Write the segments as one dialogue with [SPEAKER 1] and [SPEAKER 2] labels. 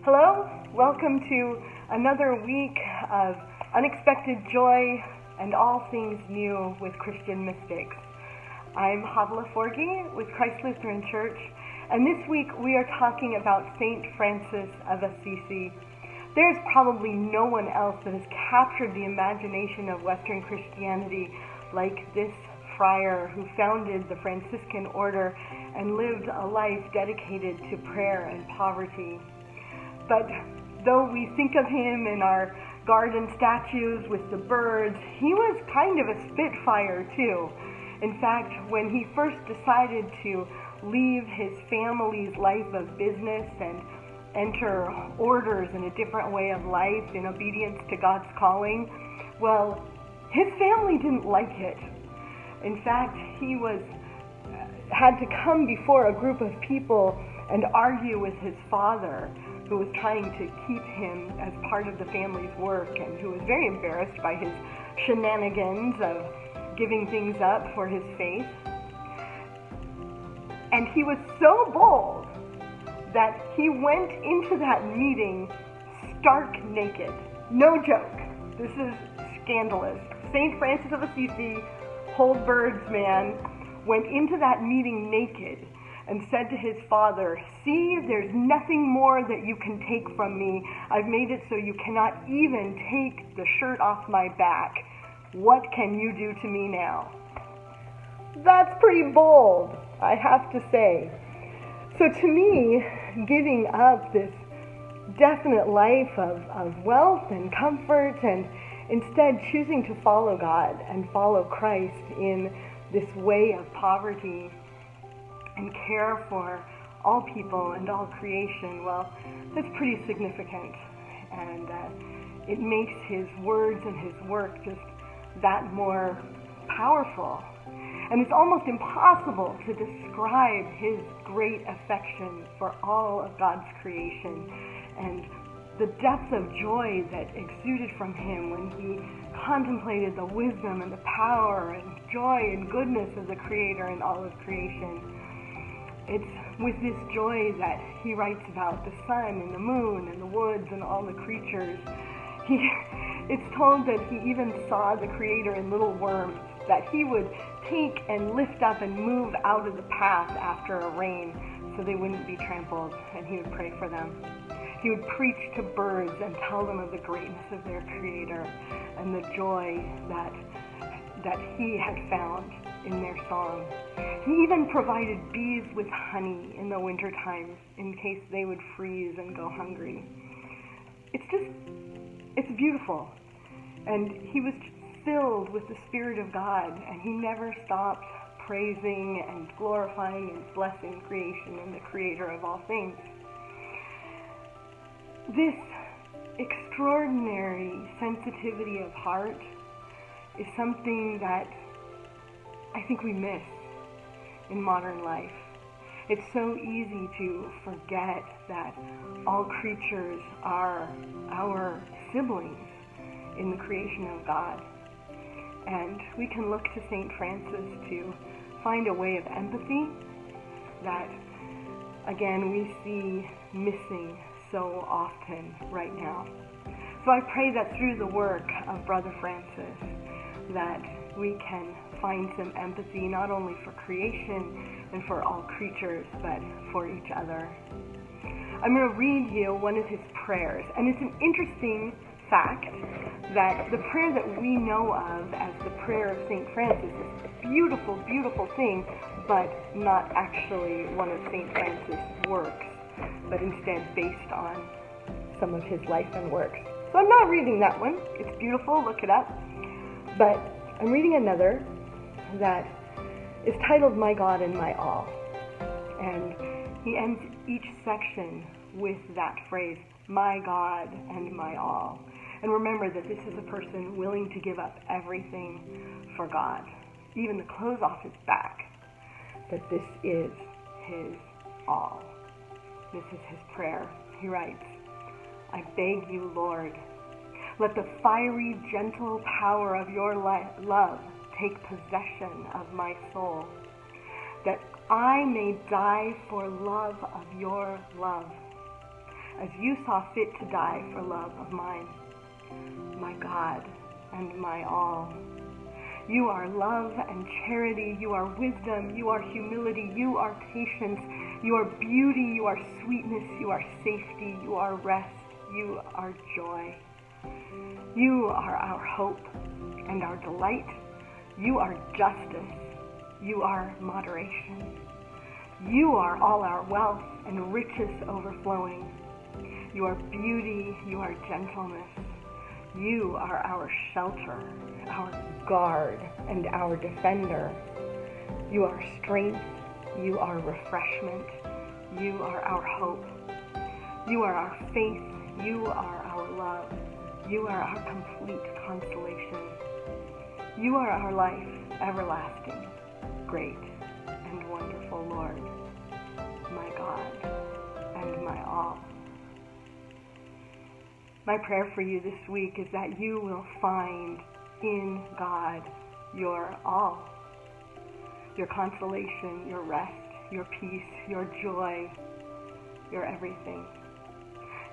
[SPEAKER 1] Hello, welcome to another week of unexpected joy and all things new with Christian mystics. I'm Havila Forgi with Christ Lutheran Church, and this week we are talking about Saint Francis of Assisi. There's probably no one else that has captured the imagination of Western Christianity like this friar who founded the Franciscan order and lived a life dedicated to prayer and poverty. But though we think of him in our garden statues with the birds, he was kind of a spitfire too. In fact, when he first decided to leave his family's life of business and enter orders in a different way of life in obedience to God's calling, well, his family didn't like it. In fact, he had to come before a group of people and argue with his father, who was trying to keep him as part of the family's work and who was very embarrassed by his shenanigans of giving things up for his faith. And he was so bold that he went into that meeting stark naked. No joke. This is scandalous. Saint Francis of Assisi, hold birds man, went into that meeting naked and said to his father, "See, there's nothing more that you can take from me. I've made it so you cannot even take the shirt off my back. What can you do to me now?" That's pretty bold, I have to say. So to me, giving up this definite life of wealth and comfort and instead choosing to follow God and follow Christ in this way of poverty and care for all people and all creation, well, that's pretty significant. And it makes his words and his work just that more powerful. And it's almost impossible to describe his great affection for all of God's creation and the depth of joy that exuded from him when he contemplated the wisdom and the power and joy and goodness of the Creator and all of creation. It's with this joy that he writes about the sun and the moon and the woods and all the creatures. It's told that he even saw the Creator in little worms that he would take and lift up and move out of the path after a rain so they wouldn't be trampled, and he would pray for them. He would preach to birds and tell them of the greatness of their Creator and the joy that he had found in their song. He even provided bees with honey in the winter times in case they would freeze and go hungry. It's beautiful. And he was filled with the Spirit of God, and he never stopped praising and glorifying and blessing creation and the Creator of all things. This extraordinary sensitivity of heart is something that I think we miss in modern life. It's so easy to forget that all creatures are our siblings in the creation of God. And we can look to Saint Francis to find a way of empathy that, again, we see missing so often right now. So I pray that through the work of Brother Francis that we can find some empathy not only for creation and for all creatures, but for each other. I'm going to read you one of his prayers, and it's an interesting fact that the prayer that we know of as the prayer of St. Francis is a beautiful, beautiful thing, but not actually one of St. Francis' works, but instead based on some of his life and works. So I'm not reading that one. It's beautiful, look it up. But I'm reading another that is titled My God and My All. And he ends each section with that phrase, my God and my all. And remember that this is a person willing to give up everything for God, even the clothes off his back. But this is his all. This is his prayer. He writes, I beg you, Lord, let the fiery, gentle power of your love take possession of my soul, that I may die for love of your love, as you saw fit to die for love of mine. My God and my all. You are love and charity. You are wisdom. You are humility. You are patience. You are beauty. You are sweetness. You are safety. You are rest. You are joy. You are our hope and our delight. You are justice. You are moderation. You are all our wealth and riches overflowing. You are beauty. You are gentleness. You are our shelter, our guard, and our defender. You are strength. You are refreshment. You are our hope. You are our faith. You are our love. You are our complete consolation. You are our life, everlasting, great, and wonderful Lord, my God and my all. My prayer for you this week is that you will find in God your all, your consolation, your rest, your peace, your joy, your everything.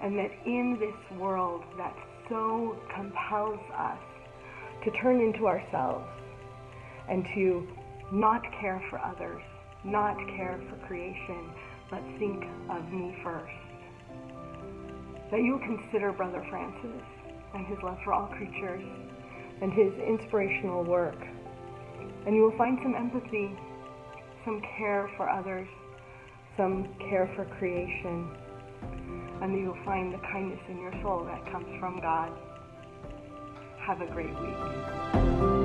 [SPEAKER 1] And that in this world that so compels us to turn into ourselves and to not care for others, not care for creation, but think of me first. That you will consider Brother Francis and his love for all creatures and his inspirational work. And you will find some empathy, some care for others, some care for creation. And you will find the kindness in your soul that comes from God. Have a great week.